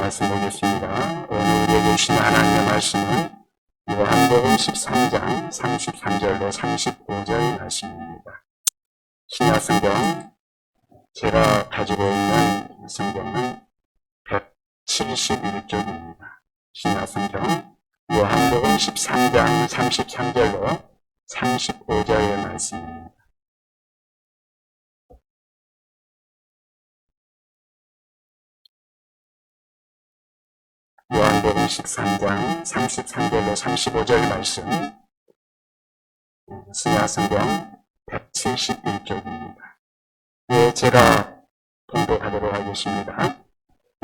말씀 보겠습니다. 오늘 우리에게 주신 하나님의 말씀은 요한복음 13장 33절로 35절 말씀입니다. 신약성경, 제가 가지고 있는 성경은 171쪽입니다. 신약성경 요한복음 13장 33절로 35절의 말씀입니다. 요한복음 13장 33절로 35절 말씀, 신약성경 171쪽입니다. 예, 제가 공독하도록 하겠습니다.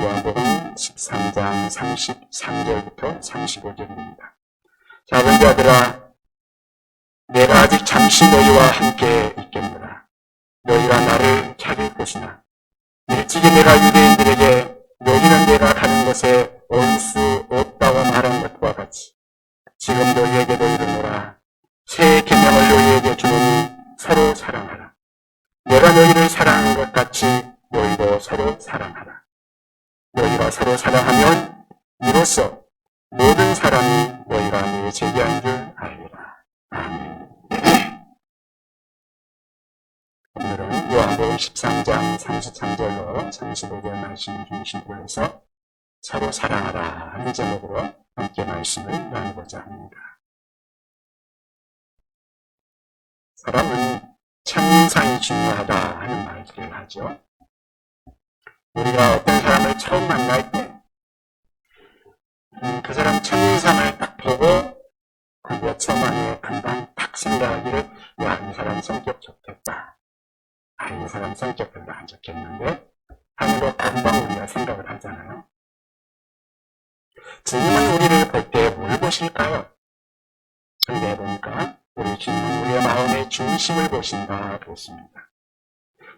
요한복음 13장 33절부터 35절입니다. 작은 자들아, 내가 아직 잠시 너희와 함께 있겠노라. 너희가 나를 찾을 것이나 일찍이 내가 유대인들에게 너희는 내가 가는 곳에 올 수 없다고 말한 것과 같이 지금 너희에게도 이르노라. 새 계명을 너희에게 주노니 서로 사랑하라. 내가 너희를 사랑한 것 같이 너희도 서로 사랑하라. 너희가 서로 사랑하면 이로써 모든 사람이 너희가 내 제기한 줄 알리라. 아멘. 오늘은 요한복음 13장 33절로 35절 말씀을 중심으로 해서 서로 사랑하라 하는 제목으로 함께 말씀을 나누고자 합니다. 사람은 첫인상이 중요하다 하는 말들을 하죠. 우리가 어떤 사람을 처음 만날 때 그 사람 첫인상을 딱 보고 그 몇 초 만에 금방 딱 생각하기를, 야, 이 사람 성격 좋겠다. 아, 이 사람 성격 별로 안 좋겠는데 하는 거 금방 우리가 생각을 하잖아요. 주님은 우리를 볼 때 뭘 보실까요? 근데 보니까 우리 주님은 우리의 마음의 중심을 보신다 그랬습니다.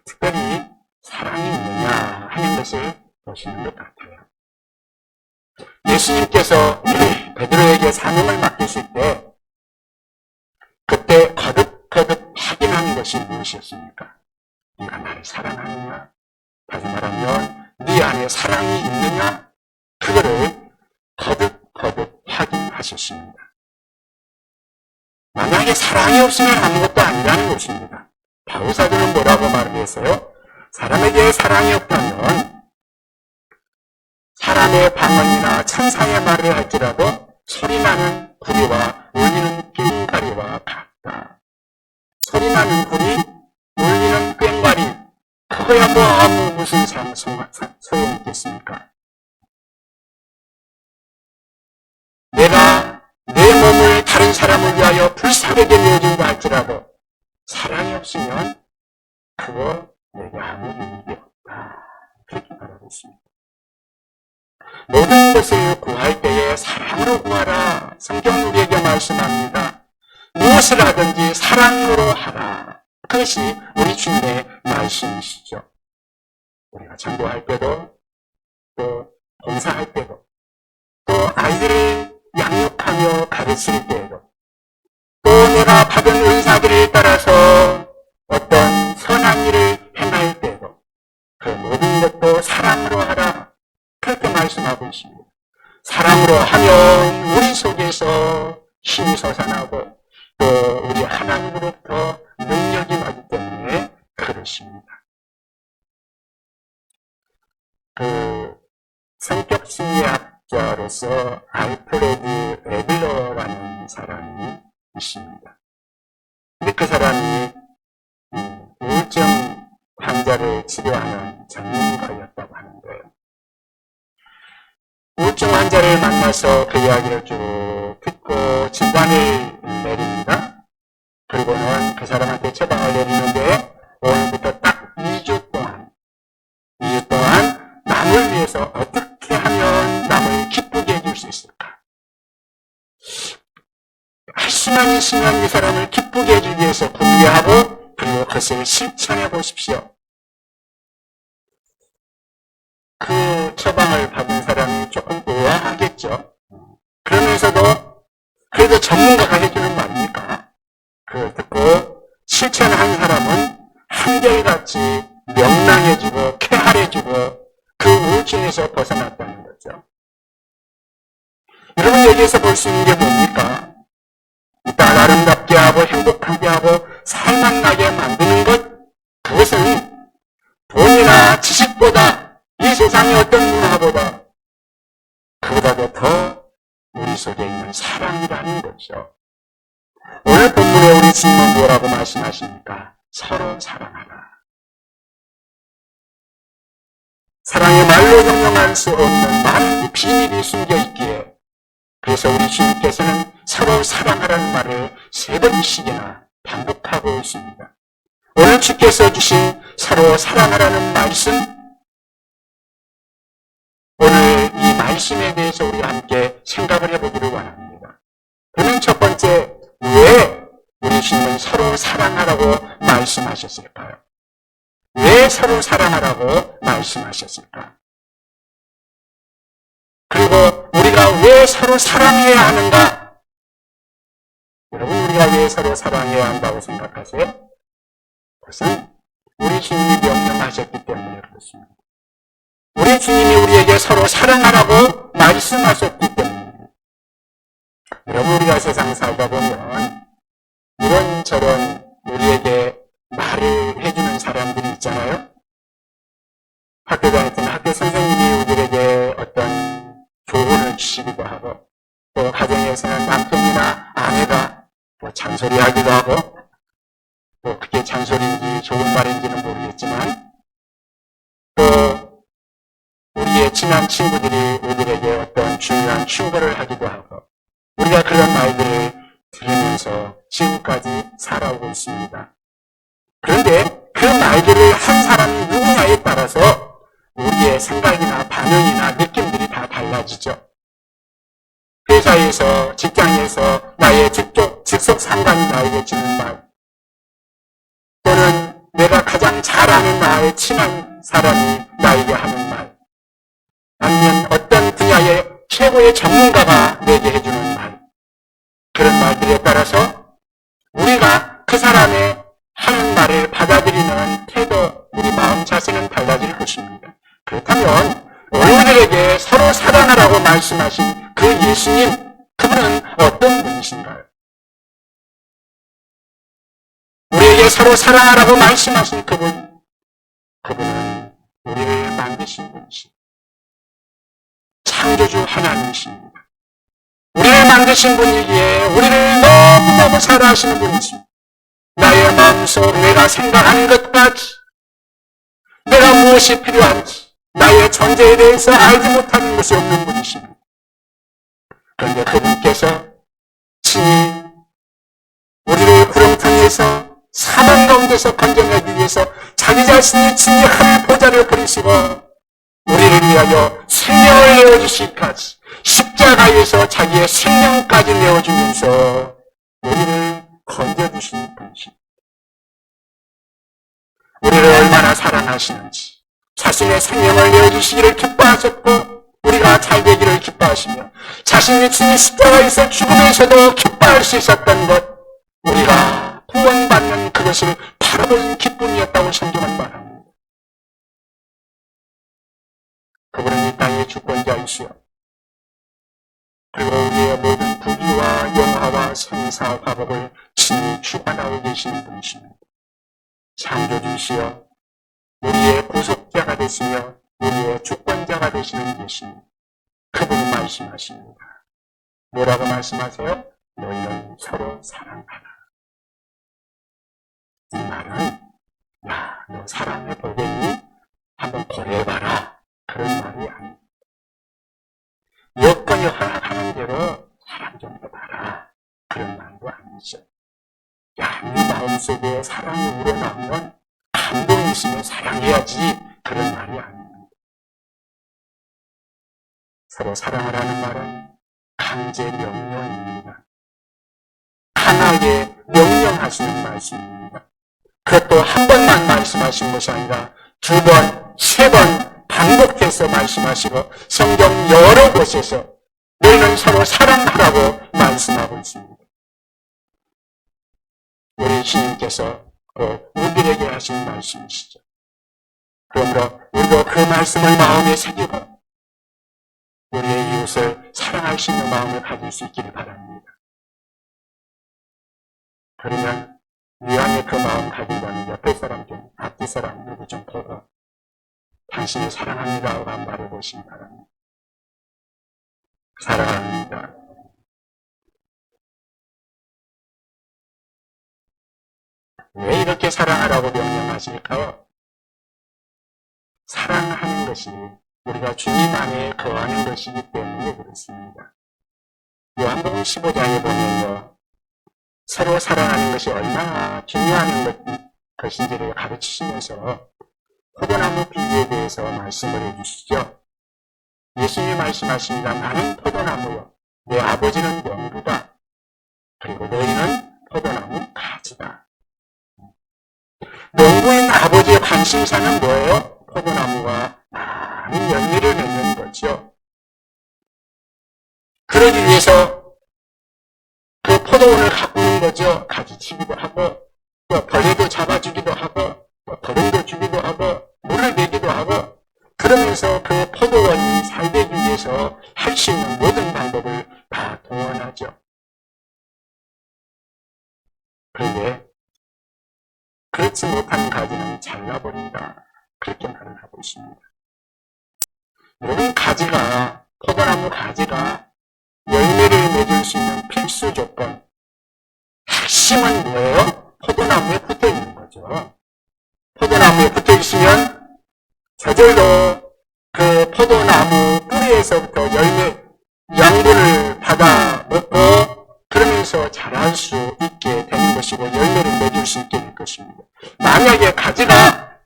특별히 사랑이 있느냐 하는 것을 보시는 것 같아요. 예수님께서 베드로에게 사명을 맡기실 때 그때 거듭거듭 확인하는 것이 무엇이었습니까? 네가 나를 사랑하느냐? 다시 말하면 네 안에 사랑이 있느냐? 그거를 거듭거듭 확인하셨습니다. 만약에 사랑이 없으면 아무것도 아니라는 것입니다. 바울사도는 뭐라고 말을 했어요? 사람에게 사랑이 없다면 사람의 방언이나 천사의 말을 할지라도 소리나는 구리와 울리는 꽹과리와 같다. 소리나는 구리, 울리는 꽹과리, 그거야 뭐 아무 무슨 소용이 있겠습니까? 내가 내 몸을 다른 사람을 위하여 불사르게 내어준다 할지라도 사랑이 없으면 그거 내게 아무 의미가 없다. 그렇게 말하고 있습니다. 모든 것을 구할 때에 사랑으로 구하라. 성경 우리에게 말씀합니다. 무엇을 하든지 사랑으로 하라. 그것이 우리 주님의 말씀이시죠. 우리가 전도할 때도, 또 봉사할 때도, 또 아이들을 양육하며 가르칠 때에도, 또 내가 받은 은사들에 따라서 어떤 선한 일을 행할 때도 그 모든 것도 사랑으로 하라. 그렇게 말씀하고 있습니다. 사랑으로 하면 우리 속에서 힘이 솟아나고 또 우리 하나님으로부터 능력이 나기 때문에 그렇습니다. 성격심리학자로서 알프레드 에들러라는 사람이 있습니다. 근데 그 사람이 우울증 환자를 치료하는 전문가였다고 하는데요. 우울증 환자를 만나서 그 이야기를 쭉 듣고 진단을 내립니다. 그리고는 그 사람한테 처방을 내리는데 오늘부터 딱 2주 동안 남을 위해서 어떻게 하면 남을 기쁘게 해줄 수 있을까? 말씀만 있으면 이 사람을 기쁘게 해주기 위해서 분별하고 그리고 그것을 실천해 보십시오. 그 처방을 받은 사람이 조금 의아하겠죠. 그러면서도 그래도 전문가가 해주는 말이니까 그걸 듣고 실천한 사람은 한결같이 명랑해지고 쾌활해지고 그 우울증에서 벗어났다는 거예요. 거죠. 여러분, 여기에서 볼 수 있는 게 뭡니까? 이 땅을 아름답게 하고 행복하게 하고 살만나게 만드는 것, 그것은 돈이나 지식보다 이 세상의 어떤 문화보다 그보다도 더 우리 속에 있는 사랑이라는 거죠. 오늘 본문에 우리 주님은 뭐라고 말씀하십니까? 서로 사랑하라. 사랑의 말로 형용할 수 없는 많은 비밀이 숨겨 있기에, 그래서 우리 주님께서는 서로 사랑하라는 말을 3번씩이나 반복하고 있습니다. 오늘 주께서 주신 서로 사랑하라는 말씀, 오늘 이 말씀에 대해서 우리 함께 생각을 해보기를 원합니다. 그러면 첫 번째, 왜 우리 주님은 서로 사랑하라고 말씀하셨을까요? 왜 서로 사랑하라고 말씀하셨을까? 그리고 우리가 왜 서로 사랑해야 하는가? 여러분, 우리가 왜 서로 사랑해야 한다고 생각하세요? 그것은 우리 주님이 명령하셨기 때문에 그렇습니다. 우리 주님이 우리에게 서로 사랑하라고 말씀하셨기 때문에. 여러분, 우리가 세상 살다 보면 이런저런 우리에게 말을 해주는 사람들이 있잖아요. 학교 다닐 때는 학교 선생님이 우리에게 어떤 조언을 주시기도 하고, 또 가정에서는 남편이나 아내가 뭐 잔소리하기도 하고, 또 그게 잔소리인지 좋은 말인지는 모르겠지만, 또 우리의 친한 친구들이 우리에게 어떤 중요한 충고를 하기도 하고, 우리가 그런 말들을 들으면서 지금까지 살아오고 있습니다. 그런데 그 말들을 한 사람이 누구냐에 따라서 우리의 생각이나 반응이나 느낌들이 다 달라지죠. 회사에서, 직장에서 나의 직속 상관이 나에게 주는 말, 또는 내가 가장 잘 아는 나의 친한 사람이 나에게 하는 말, 아니면 어떤 분야의 최고의 전문가가 내게 해주는 말, 그런 말들에 따라서 우리가 그 사람의 하는 말을 받아들이는 태도, 우리 마음 자세는 달라질 것입니다. 그렇다면 우리들에게 서로 사랑하라고 말씀하신 그 예수님, 그분은 어떤 분이신가요? 우리에게 서로 사랑하라고 말씀하신 그분은 우리를 만드신 분이십니다. 창조주 하나님이십니다. 우리를 만드신 분이기에 우리를 너무너무 사랑하시는 분이십니다. 나의 마음속 내가 생각하는 것까지, 내가 무엇이 필요한지, 나의 존재에 대해서 알지 못하는 것이 없는 분이십니다. 그런데 그분께서 친히 우리를 구렁텅이에서 사망 가운데서 건져내기 위해서 자기 자신이 친히 하늘 보좌를 버리시고 우리를 위하여 생명을 내어주시기까지, 십자가에서 자기의 생명까지 내어주면서 우리를 건져주시는 분이십니다. 우리를 얼마나 사랑하시는지, 자신의 생명을 내어주시기를 기뻐하셨고 우리가 잘 되기를 기뻐하시며 자신이 친히 십자가에서 죽으면서도 기뻐할 수 있었던 것, 우리가 구원받는 그것을 바라보는 기쁨이었다고 성경은 말합니다. 그분은 이 땅의 주권자이시오. 그리고 우리의 모든 부귀와 영화와 생사 화복을 친히 주관하고 계시는 분이십니다. 창조주시여, 우리의 구속자가 되시며 우리의 주권자가 되시는 예수님, 그분이 말씀하십니다. 뭐라고 말씀하세요? 너희는 서로 사랑하라. 이 말은 야, 너 사랑해보겠니? 한번 고려해봐라, 그런 말이 아닙니다. 여건이 허락하는 대로 사랑 좀 해봐라, 그런 말도 아니죠. 야, 네 마음속에 사랑이 우러나오면 감동이 있으면 사랑해야지, 그런 말이 아닙니다. 서로 사랑하라는 말은 강제 명령입니다. 강하게 명령하시는 말씀입니다. 그것도 한 번만 말씀하신 것이 아니라 2번, 3번 반복해서 말씀하시고 성경 여러 곳에서 너희는 서로 사랑하라고 말씀하고 있습니다. 우리 주님께서 우리에게 하신 말씀이시죠. 그러므로 우리도 그 말씀을 마음에 새기고 이웃을 사랑할 수 있는 마음을 가질 수 있기를 바랍니다. 그러면 네 안에 그 마음 가진다는 옆에 사람 좀, 앞뒤 사람 누구 좀 보고 당신을 사랑합니다라고 한번 말해보시기 바랍니다. 사랑합니다. 왜 이렇게 사랑하라고 명령하실까요? 사랑하는 것이 우리가 주님 안에 거하는 것이기 때문에 그렇습니다. 요한복음 15장에 보면요, 서로 사랑하는 것이 얼마나 중요한 것인지를 가르치시면서 포도나무 비유에 대해서 말씀을 해주시죠. 예수님이 말씀하십니다. 나는 포도나무요, 내 아버지는 농부다. 그리고 너희는 포도나무 가지다. 농부인 아버지의 관심사는 뭐예요? 포도나무가 많은 열매를 맺는 거죠. 그러기 위해서 그 포도원을 가꾸는 거죠. 가지치기도 하고, 또 벌레도 잡아주기도 하고, 거름도 주기도 하고, 물을 내기도 하고, 그러면서 그 포도원이 살되기 위해서 할 수 있는 모든 방법을 다 동원하죠. 그런데 그렇지 못한 가지는 잘라버린다. 그렇게 말을 하고 있습니다. 여러분, 가지가, 포도나무 가지가 열매를 맺을 수 있는 필수 조건, 핵심은 뭐예요? 포도나무에 붙어 있는 거죠. 포도나무에 붙어 있으면 저절로 그 포도나무 뿌리에서부터 열매, 양분을 받아 먹고 그러면서 자랄 수 있게 되는 것이고 열매를 맺을 수 있게 될 것입니다. 만약에 가지가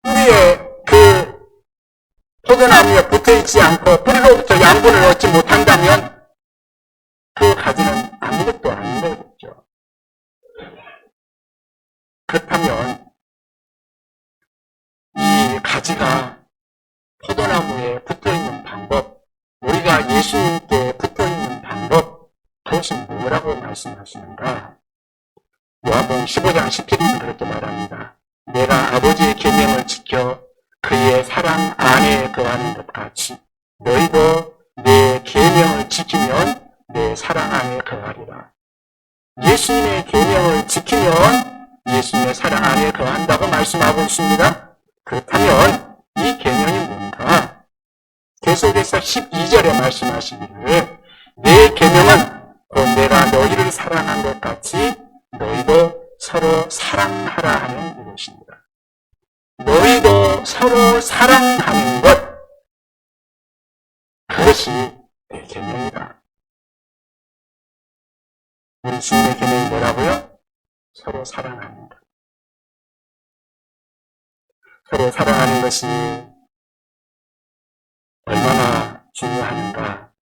뿌리에 그 포도나무에 붙어 있지 않고 뿌리로부터 양분을 얻지 못한다면 그 가지는 아무것도 아닌 거겠죠. 그렇다면 이 가지가 포도나무에 붙어 있는 방법, 우리가 예수님께 붙어 있는 방법, 그것은 뭐라고 말씀하시는가? 요한복음 15장 17절은 그렇게 말합니다. 내가 아버지의 계명을 지켜 그의 사랑 안에 거하는 것 같이 너희도 내 계명을 지키면 내 사랑 안에 거하리라. 예수님의 계명을 지키면 예수님의 사랑 안에 거한다고 말씀하고 있습니다. 그렇다면 이 계명이 뭔가? 계속해서 12절에 말씀하시기를 내 계명은 곧 내가 너희를 사랑한 것 같이 너희도 서로 사랑하라 하는 이것입니다. 너희도 서로 사랑하는 것, 그것이 내 계명이다. 우리 주님의 계명이 뭐라고요? 서로 사랑하는 것. 서로 사랑하는 것이 얼마나 중요한가.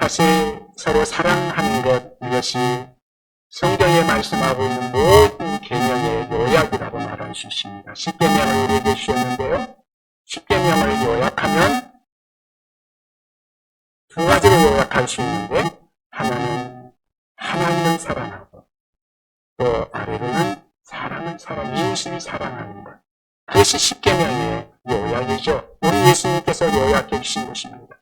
사실 서로 사랑하는 것, 이것이 성경에 말씀하고 있는 모든 계명의 요약이라고 말할 수 있습니다. 10계명을 우리에게 주셨는데요. 10계명을 요약하면 두 가지로 요약할 수 있는데, 하나는 하나님을 사랑하고 또 아래로는 사람을 이웃을 사랑하는 것. 그것이 10계명의 요약이죠. 우리 예수님께서 요약해 주신 것입니다.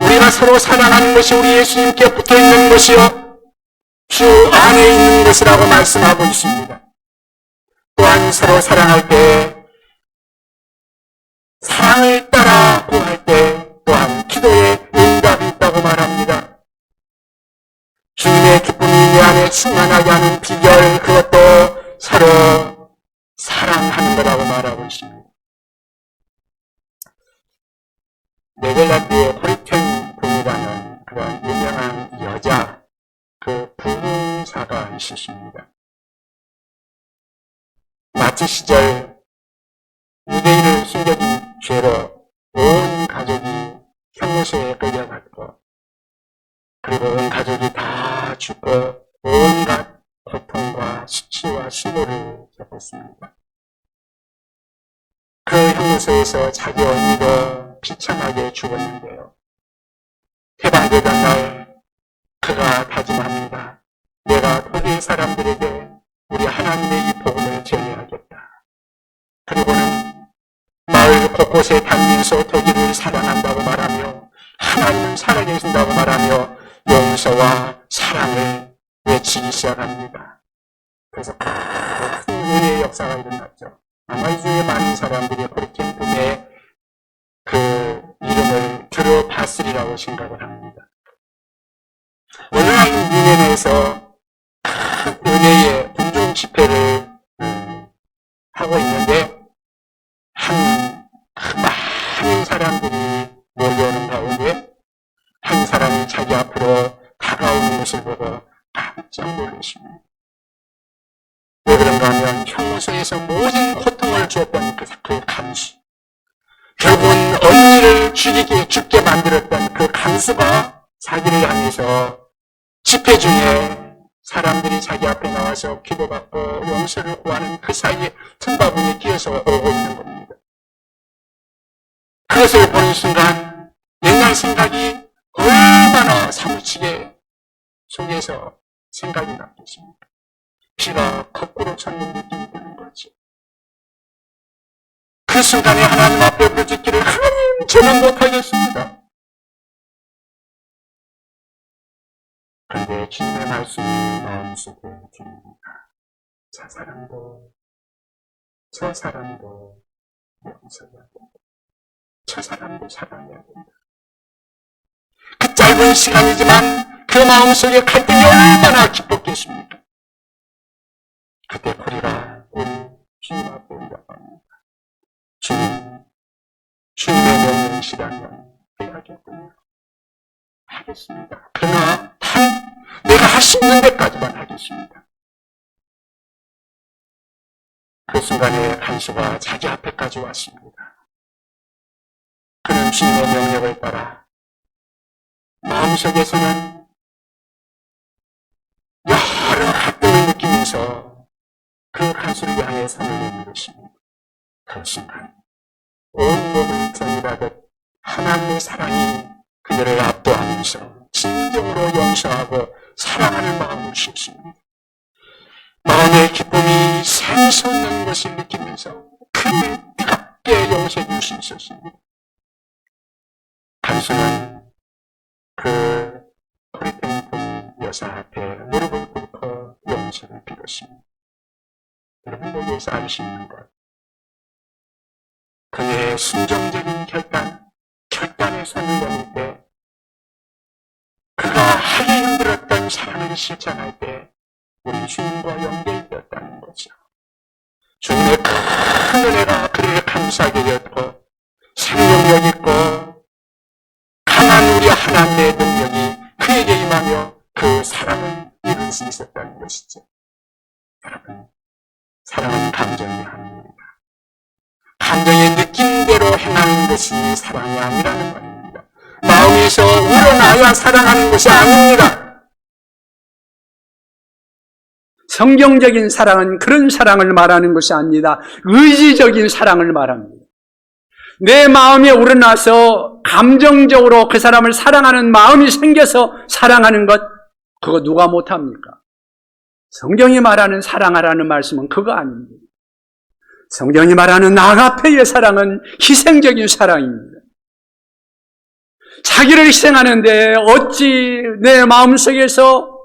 우리가 서로 사랑하는 것이 우리 예수님께 붙어 있는 것이요, 주 안에 있는 것이라고 말씀하고 있습니다. 또한 서로 사랑할 때, 사랑을 따라 구할 때 또한 기도에 응답이 있다고 말합니다. 주님의 기쁨이 내 안에 충만하게 하는 비결, 그것도 서로 사랑하는 거라고 말하고 있습니다. 네덜란드의 브리텐 군이라는 그런 유명한 여자, 그 부사가 있으십니다. 나치 시절 유대인을 숨겨진 죄로 온 가족이 형무소에 끌려갔고, 그리고 온 가족이 다 죽고 온갖 고통과 수치와 수고를 겪었습니다. 그 형무소에서 자기 언니도 비참하게 죽었는데요. 해방되던 날 그가 다짐합니다. 내가 독일 사람들에게 우리 하나님의 이 복음을 전해야겠다. 그리고는 마을 곳곳 곳곳에 다니면서 독일을 사랑한다고 말하며 하나님은 살아계신다고 말하며 용서와 사랑을 외치기 시작합니다. 그래서 큰 은혜의 역사가 일어났죠. 아마 이 중에 많은 사람들이 호리켄 그 이름을 들어봤으리라고 생각을 합니다. 오늘날 유엔에서 은혜의 공중 집회를 하고 있는데 많은 사람들이 몰려오는 가운데 한 사람이 자기 앞으로 다가오는 것을 보고 깜짝 놀랐습니다. 왜 그런가 하면 평소에서 모든 고통을 주었던 그 간수, 결국은 언니를 죽게 만들었던 그 간수가 자기를 향해서 집회 중에 사람들이 자기 앞에 나와서 기도받고 용서를 구하는 그 사이에 틈바구니에 끼어서 오고 있는 겁니다. 그것을 보는 순간 옛날 생각이 얼마나 사무치게 속에서 생각이 났겠습니까? 피가 거꾸로 쳤는 느낌이 드는 거죠. 그 순간에 하나님 앞에 부르짖기를, 하나님, 저는 못하겠습니다. 그런데 주님의 말씀이 마음속에 듭니다. 저 사람도 용서해야 된다. 저 사람도 사랑해야 된다. 그 짧은 시간이지만 그 마음속에 갈등이 얼마나 깊었겠습니까? 그때 우리가 우리 주님 앞에 올라갑니다. 주님의 명령이시라면 해야겠군요. 하겠습니다. 그러나 내가 할 수 있는 데까지만 하겠습니다. 그 순간에 간수가 자기 앞에까지 왔습니다. 그는 주님의 명령을 따라 마음속에서는 여러 갈등을 느끼면서 그 간수를 향해 손을 내민 것입니다. 그 순간 온몸을 전율하듯 하나님의 사랑이 그들을 압도하면서 진정으로 용서하고 사랑하는 마음을 심습니다. 마음의 기쁨이 샘솟는 것을 느끼면서 그를 뜨겁게 용서해 줄 수 있었습니다. 간수는 그 호리텐 여사 앞에 무릎을 꿇고 용서를 빌었습니다. 여러분, 여기서 알 수 있는 것, 그의 순종적인 결단에 손을 내밀 때, 그가 하기 힘들었던 사랑을 실천할 때 우리 주님과 연결되었다는 거죠. 주님의 큰 은혜가 그를 감싸게 되었고 생명력 있고 강한 우리 하나님의 능력이 그에게 임하며 그 사랑을 이룰 수 있었다는 것이죠. 여러분, 사랑은 감정이 아닙니다. 감정의 느낌대로 행하는 것이 사랑이 아니라는 말입니다. 마음에서 우러나야 사랑하는 것이 아닙니다. 성경적인 사랑은 그런 사랑을 말하는 것이 아닙니다. 의지적인 사랑을 말합니다. 내 마음에 우러나서 감정적으로 그 사람을 사랑하는 마음이 생겨서 사랑하는 것, 그거 누가 못합니까? 성경이 말하는 사랑하라는 말씀은 그거 아닙니다. 성경이 말하는 아가페의 사랑은 희생적인 사랑입니다. 자기를 희생하는데 어찌 내 마음속에서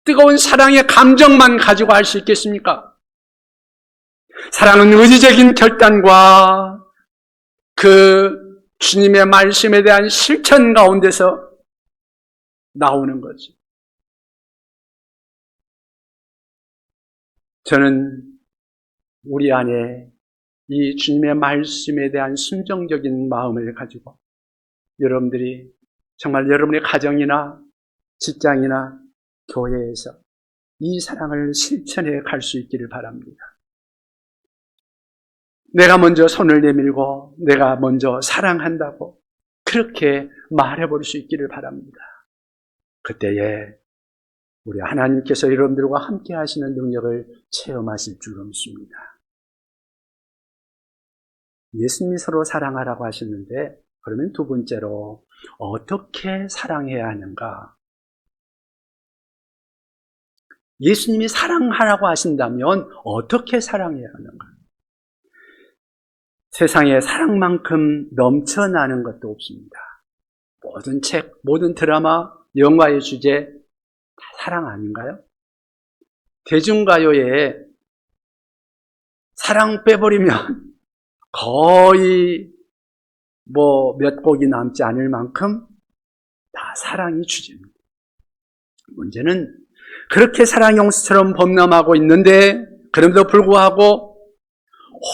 뜨거운 사랑의 감정만 가지고 할 수 있겠습니까? 사랑은 의지적인 결단과 그 주님의 말씀에 대한 실천 가운데서 나오는 거지. 저는 우리 안에 이 주님의 말씀에 대한 순종적인 마음을 가지고 여러분들이 정말 여러분의 가정이나 직장이나 교회에서 이 사랑을 실천해 갈 수 있기를 바랍니다. 내가 먼저 손을 내밀고 내가 먼저 사랑한다고 그렇게 말해볼 수 있기를 바랍니다. 그때에 우리 하나님께서 여러분들과 함께 하시는 능력을 체험하실 줄로 믿습니다. 예수님이 서로 사랑하라고 하셨는데, 그러면 두 번째로 어떻게 사랑해야 하는가? 예수님이 사랑하라고 하신다면 어떻게 사랑해야 하는가? 세상에 사랑만큼 넘쳐나는 것도 없습니다. 모든 책, 모든 드라마, 영화의 주제 다 사랑 아닌가요? 대중가요에 사랑 빼버리면 거의 몇 곡이 남지 않을 만큼 다 사랑이 주제입니다. 문제는 그렇게 사랑의 홍수처럼 범람하고 있는데 그럼에도 불구하고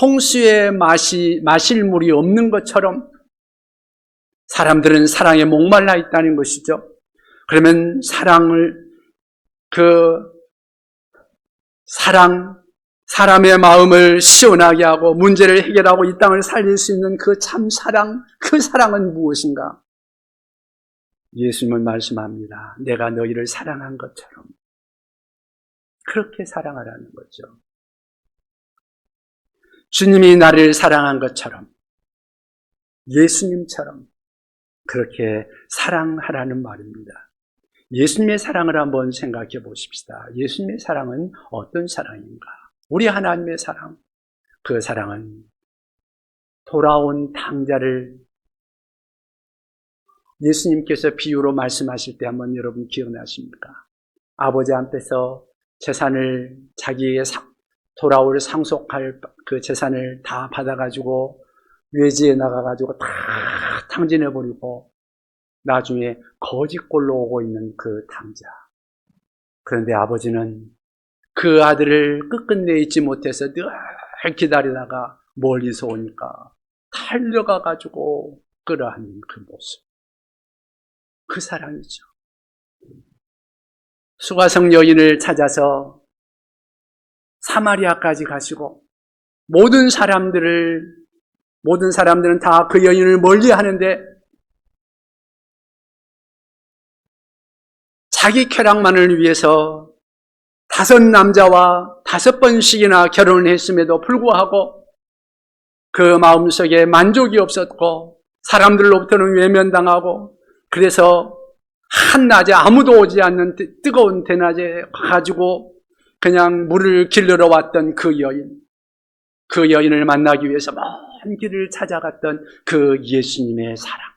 홍수에 마실 물이 없는 것처럼 사람들은 사랑에 목말라 있다는 것이죠. 그러면 사람의 마음을 시원하게 하고 문제를 해결하고 이 땅을 살릴 수 있는 그 참 사랑, 그 사랑은 무엇인가? 예수님은 말씀합니다. 내가 너희를 사랑한 것처럼 그렇게 사랑하라는 거죠. 주님이 나를 사랑한 것처럼 예수님처럼 그렇게 사랑하라는 말입니다. 예수님의 사랑을 한번 생각해 보십시다. 예수님의 사랑은 어떤 사랑인가? 우리 하나님의 사랑, 그 사랑은 돌아온 탕자를 예수님께서 비유로 말씀하실 때 한번 여러분 기억나십니까? 아버지 앞에서 재산을 자기의 돌아올 상속할 그 재산을 다 받아가지고 외지에 나가가지고 다 탕진해버리고 나중에 거짓골로 오고 있는 그 탕자. 그런데 아버지는 그 아들을 끝끝내 잊지 못해서 늘 기다리다가 멀리서 오니까 달려가가지고 끌어안는 그 모습. 그 사랑이죠. 수가성 여인을 찾아서 사마리아까지 가시고 모든 사람들은 다 그 여인을 멀리 하는데 자기 쾌락만을 위해서 5 남자와 5번씩이나 결혼을 했음에도 불구하고 그 마음속에 만족이 없었고 사람들로부터는 외면당하고 그래서 한낮에 아무도 오지 않는 뜨거운 대낮에 가지고 그냥 물을 길르러 왔던 그 여인을 만나기 위해서 먼 길을 찾아갔던 그 예수님의 사랑.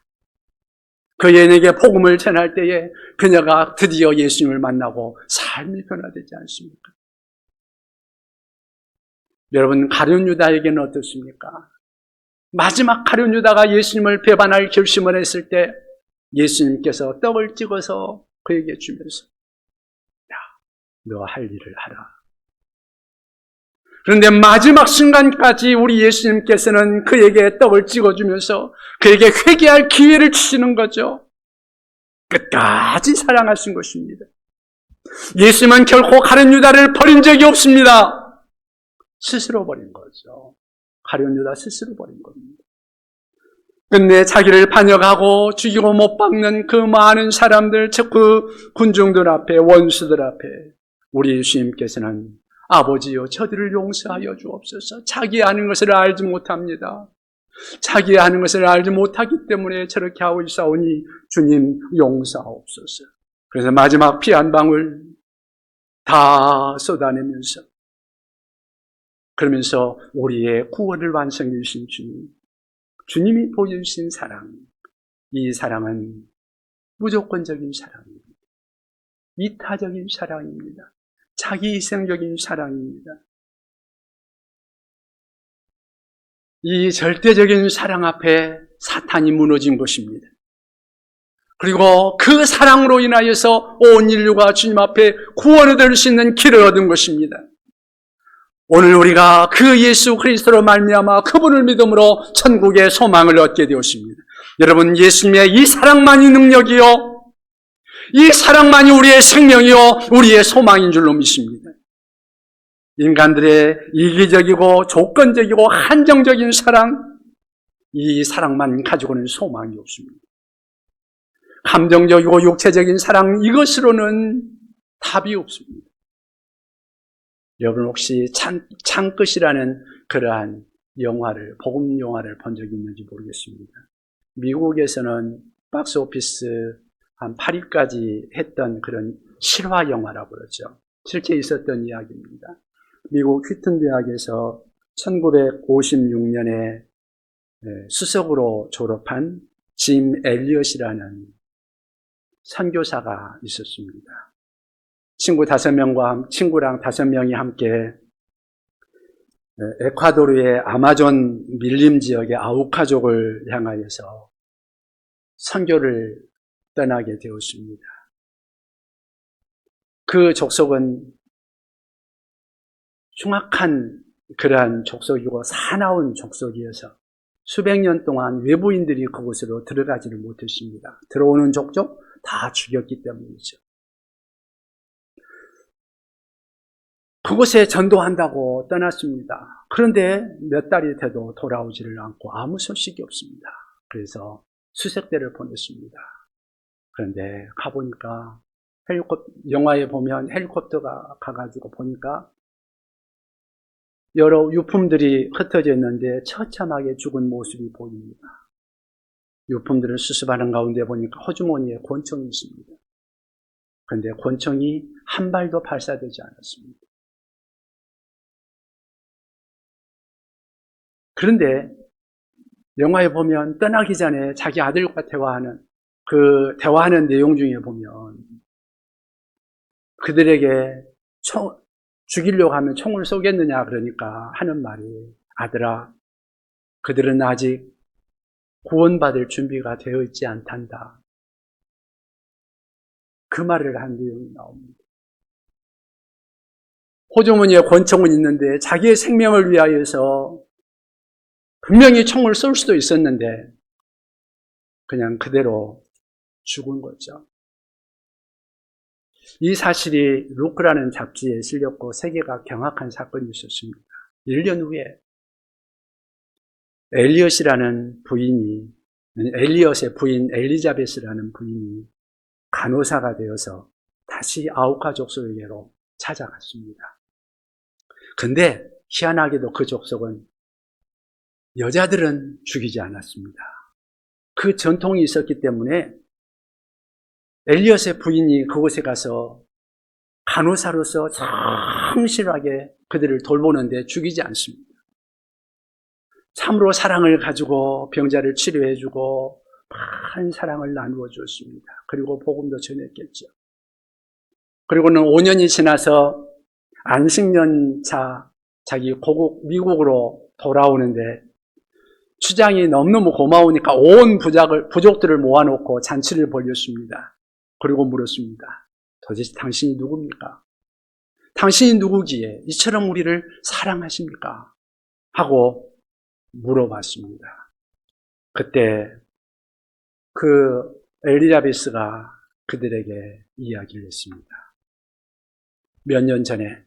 그 여인에게 복음을 전할 때에 그녀가 드디어 예수님을 만나고 삶이 변화되지 않습니까? 여러분, 가룟 유다에게는 어떻습니까? 마지막 가룟 유다가 예수님을 배반할 결심을 했을 때 예수님께서 떡을 찍어서 그에게 주면서 야, 너 할 일을 하라. 그런데 마지막 순간까지 우리 예수님께서는 그에게 떡을 찍어주면서 그에게 회개할 기회를 주시는 거죠. 끝까지 사랑하신 것입니다. 예수님은 결코 가룟 유다를 버린 적이 없습니다. 스스로 버린 거죠. 가룟 유다 스스로 버린 겁니다. 끝내 자기를 반역하고 죽이고 못 박는 그 많은 사람들, 즉 그 군중들 앞에, 원수들 앞에 우리 예수님께서는 아버지여 저들을 용서하여 주옵소서. 자기 아는 것을 알지 못합니다. 자기 아는 것을 알지 못하기 때문에 저렇게 하고 있사오니 주님 용서하옵소서. 그래서 마지막 피 한 방울 다 쏟아내면서 그러면서 우리의 구원을 완성해 주신 주님이 보여주신 사랑, 이 사랑은 무조건적인 사랑입니다. 이타적인 사랑입니다. 자기 희생적인 사랑입니다. 이 절대적인 사랑 앞에 사탄이 무너진 것입니다. 그리고 그 사랑으로 인하여서 온 인류가 주님 앞에 구원을 얻을 수 있는 길을 얻은 것입니다. 오늘 우리가 그 예수 그리스도로 말미암아 그분을 믿음으로 천국의 소망을 얻게 되었습니다. 여러분, 예수님의 이 사랑만이 능력이요, 이 사랑만이 우리의 생명이요 우리의 소망인 줄로 믿습니다. 인간들의 이기적이고 조건적이고 한정적인 사랑, 이 사랑만 가지고는 소망이 없습니다. 감정적이고 육체적인 사랑, 이것으로는 답이 없습니다. 여러분 혹시 창끝이라는 그러한 영화를, 복음 영화를 본 적이 있는지 모르겠습니다. 미국에서는 박스 오피스 한 8위까지 했던 그런 실화 영화라고 그러죠. 실제 있었던 이야기입니다. 미국 휘튼 대학에서 1956년에 수석으로 졸업한 짐 엘리엇이라는 선교사가 있었습니다. 친구랑 5명이 함께 에콰도르의 아마존 밀림 지역의 아우카족을 향하여서 선교를 떠나게 되었습니다. 그 족속은 흉악한 그러한 족속이고 사나운 족속이어서 수백 년 동안 외부인들이 그곳으로 들어가지를 못했습니다. 들어오는 족족 다 죽였기 때문이죠. 그곳에 전도한다고 떠났습니다. 그런데 몇 달이 돼도 돌아오지를 않고 아무 소식이 없습니다. 그래서 수색대를 보냈습니다. 그런데 가보니까 영화에 보면 헬리콥터가 가가지고 보니까 여러 유품들이 흩어져 있는데 처참하게 죽은 모습이 보입니다. 유품들을 수습하는 가운데 보니까 호주머니에 권총이 있습니다. 그런데 권총이 한 발도 발사되지 않았습니다. 그런데 영화에 보면 떠나기 전에 자기 아들과 대화하는 내용 중에 보면 그들에게 죽이려고 하면 총을 쏘겠느냐 그러니까 하는 말이 아들아 그들은 아직 구원받을 준비가 되어 있지 않단다. 그 말을 한 내용이 나옵니다. 호주머니에 권총은 있는데 자기의 생명을 위하여서 분명히 총을 쏠 수도 있었는데 그냥 그대로 죽은 거죠. 이 사실이 루크라는 잡지에 실렸고 세계가 경악한 사건이 있었습니다. 1년 후에 엘리엇의 부인 엘리자베스라는 부인이 간호사가 되어서 다시 아우카 족속에게로 찾아갔습니다. 근데 희한하게도 그 족속은 여자들은 죽이지 않았습니다. 그 전통이 있었기 때문에 엘리엇의 부인이 그곳에 가서 간호사로서 성실하게 그들을 돌보는데 죽이지 않습니다. 참으로 사랑을 가지고 병자를 치료해주고 많은 사랑을 나누어 주었습니다. 그리고 복음도 전했겠죠. 그리고는 5년이 지나서 안식년차 자기 고국 미국으로 돌아오는데 추장이 너무너무 고마우니까 온 부족들을 모아놓고 잔치를 벌였습니다. 그리고 물었습니다. 도대체 당신이 누굽니까? 당신이 누구기에 이처럼 우리를 사랑하십니까? 하고 물어봤습니다. 그때 그 엘리자베스가 그들에게 이야기를 했습니다. 몇 년 전에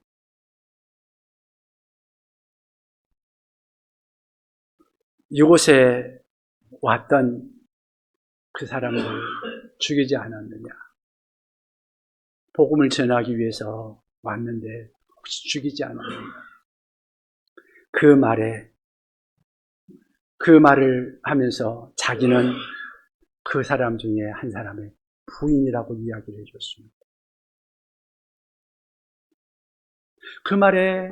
이곳에 왔던 그 사람을 죽이지 않았느냐. 복음을 전하기 위해서 왔는데 혹시 죽이지 않았느냐. 그 말을 하면서 자기는 그 사람 중에 한 사람의 부인이라고 이야기를 해줬습니다. 그 말에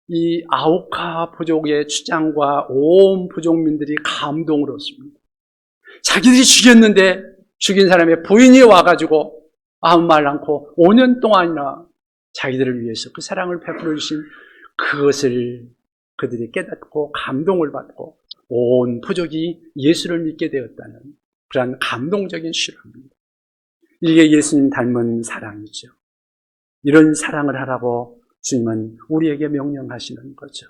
이 아우카 부족의 추장과 온 부족민들이 감동을 얻습니다. 자기들이 죽였는데 죽인 사람의 부인이 와가지고 아무 말 않고 5년 동안이나 자기들을 위해서 그 사랑을 베풀어 주신 그것을 그들이 깨닫고 감동을 받고 온 부족이 예수를 믿게 되었다는 그러한 감동적인 실화입니다. 이게 예수님 닮은 사랑이죠. 이런 사랑을 하라고 주님은 우리에게 명령하시는 거죠.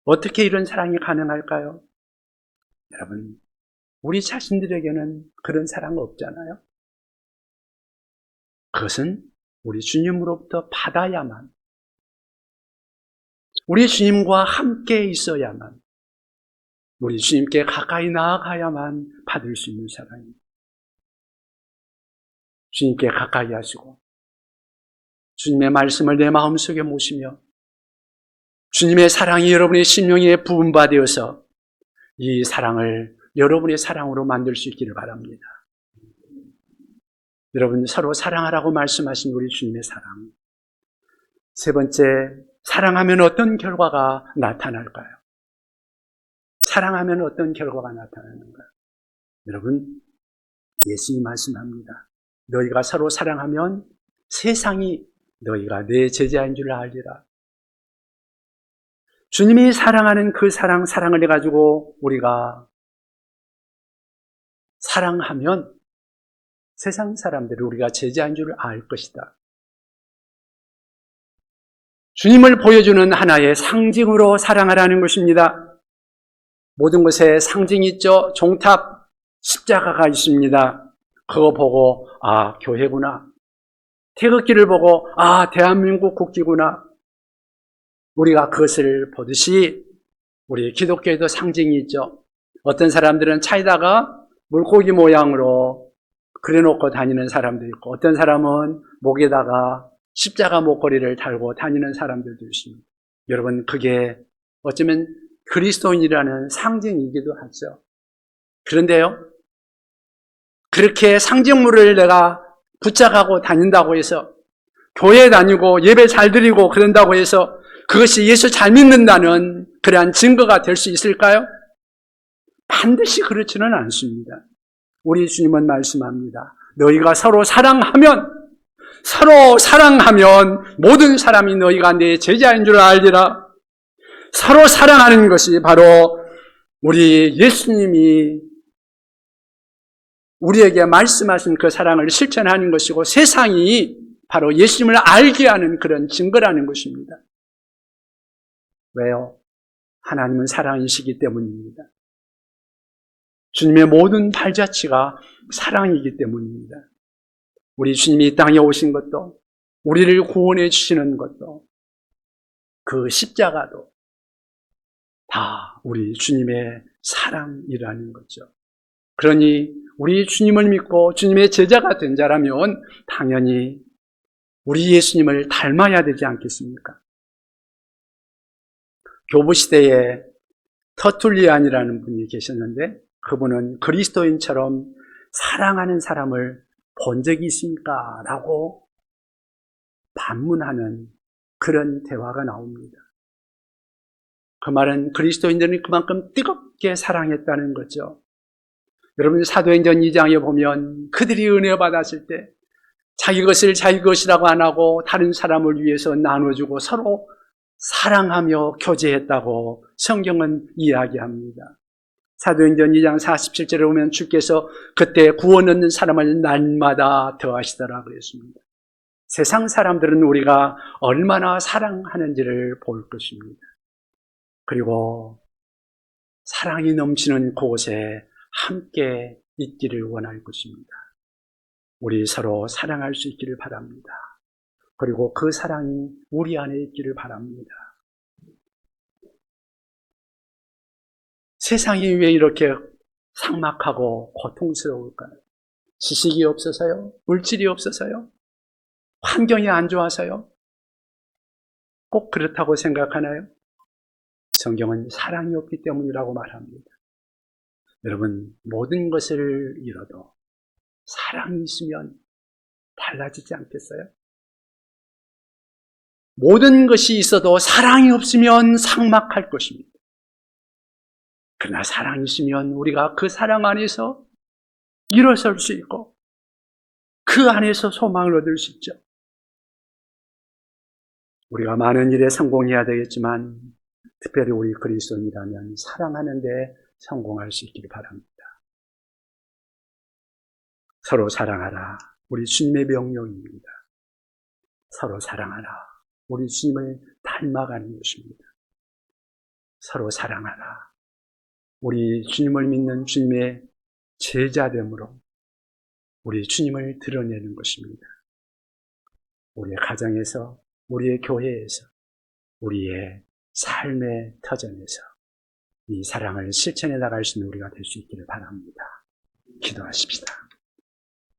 어떻게 이런 사랑이 가능할까요? 여러분, 우리 자신들에게는 그런 사랑 없잖아요. 그것은 우리 주님으로부터 받아야만, 우리 주님과 함께 있어야만, 우리 주님께 가까이 나아가야만 받을 수 있는 사랑입니다. 주님께 가까이 하시고 주님의 말씀을 내 마음속에 모시며 주님의 사랑이 여러분의 심령에 부은 바 되어서 이 사랑을 여러분의 사랑으로 만들 수 있기를 바랍니다. 여러분, 서로 사랑하라고 말씀하신 우리 주님의 사랑. 세 번째, 사랑하면 어떤 결과가 나타날까요? 사랑하면 어떤 결과가 나타나는가? 여러분, 예수님이 말씀합니다. 너희가 서로 사랑하면 세상이 너희가 내 제자인 줄 알리라. 주님이 사랑하는 그 사랑을 해가지고 우리가 사랑하면 세상 사람들이 우리가 제자인 줄 알 것이다. 주님을 보여주는 하나의 상징으로 사랑하라는 것입니다. 모든 것에 상징이 있죠. 종탑, 십자가가 있습니다. 그거 보고 아, 교회구나. 태극기를 보고 아, 대한민국 국기구나. 우리가 그것을 보듯이 우리 기독교에도 상징이 있죠. 어떤 사람들은 차에다가 물고기 모양으로 그려놓고 다니는 사람도 있고, 어떤 사람은 목에다가 십자가 목걸이를 달고 다니는 사람들도 있습니다. 여러분, 그게 어쩌면 그리스도인이라는 상징이기도 하죠. 그런데요, 그렇게 상징물을 내가 붙잡고 다닌다고 해서, 교회 다니고 예배 잘 드리고 그런다고 해서 그것이 예수 잘 믿는다는 그러한 증거가 될 수 있을까요? 반드시 그렇지는 않습니다. 우리 주님은 말씀합니다. 너희가 서로 사랑하면 모든 사람이 너희가 내 제자인 줄 알리라. 서로 사랑하는 것이 바로 우리 예수님이 우리에게 말씀하신 그 사랑을 실천하는 것이고, 세상이 바로 예수님을 알게 하는 그런 증거라는 것입니다. 왜요? 하나님은 사랑이시기 때문입니다. 주님의 모든 발자취가 사랑이기 때문입니다. 우리 주님이 이 땅에 오신 것도, 우리를 구원해 주시는 것도, 그 십자가도 다 우리 주님의 사랑이라는 거죠. 그러니 우리 주님을 믿고 주님의 제자가 된 자라면 당연히 우리 예수님을 닮아야 되지 않겠습니까? 교부시대에 터툴리안이라는 분이 계셨는데, 그분은 그리스도인처럼 사랑하는 사람을 본 적이 있습니까? 라고 반문하는 그런 대화가 나옵니다. 그 말은 그리스도인들이 그만큼 뜨겁게 사랑했다는 거죠. 여러분, 사도행전 2장에 보면 그들이 은혜 받았을 때 자기 것을 자기 것이라고 안 하고 다른 사람을 위해서 나눠주고 서로 사랑하며 교제했다고 성경은 이야기합니다. 사도행전 2장 47절에 보면 주께서 그때 구원 얻는 사람을 날마다 더하시더라 그랬습니다. 세상 사람들은 우리가 얼마나 사랑하는지를 볼 것입니다. 그리고 사랑이 넘치는 곳에 함께 있기를 원할 것입니다. 우리 서로 사랑할 수 있기를 바랍니다. 그리고 그 사랑이 우리 안에 있기를 바랍니다. 세상이 왜 이렇게 삭막하고 고통스러울까요? 지식이 없어서요? 물질이 없어서요? 환경이 안 좋아서요? 꼭 그렇다고 생각하나요? 성경은 사랑이 없기 때문이라고 말합니다. 여러분, 모든 것을 잃어도 사랑이 있으면 달라지지 않겠어요? 모든 것이 있어도 사랑이 없으면 삭막할 것입니다. 그러나 사랑이 있으면 우리가 그 사랑 안에서 일어설 수 있고 그 안에서 소망을 얻을 수 있죠. 우리가 많은 일에 성공해야 되겠지만 특별히 우리 그리스도인이라면 사랑하는 데 성공할 수 있기를 바랍니다. 서로 사랑하라. 우리 주님의 명령입니다. 서로 사랑하라. 우리 주님을 닮아가는 것입니다. 서로 사랑하라. 우리 주님을 믿는 주님의 제자됨으로 우리 주님을 드러내는 것입니다. 우리의 가정에서, 우리의 교회에서, 우리의 삶의 터전에서 이 사랑을 실천해 나갈 수 있는 우리가 될 수 있기를 바랍니다. 기도하십시다.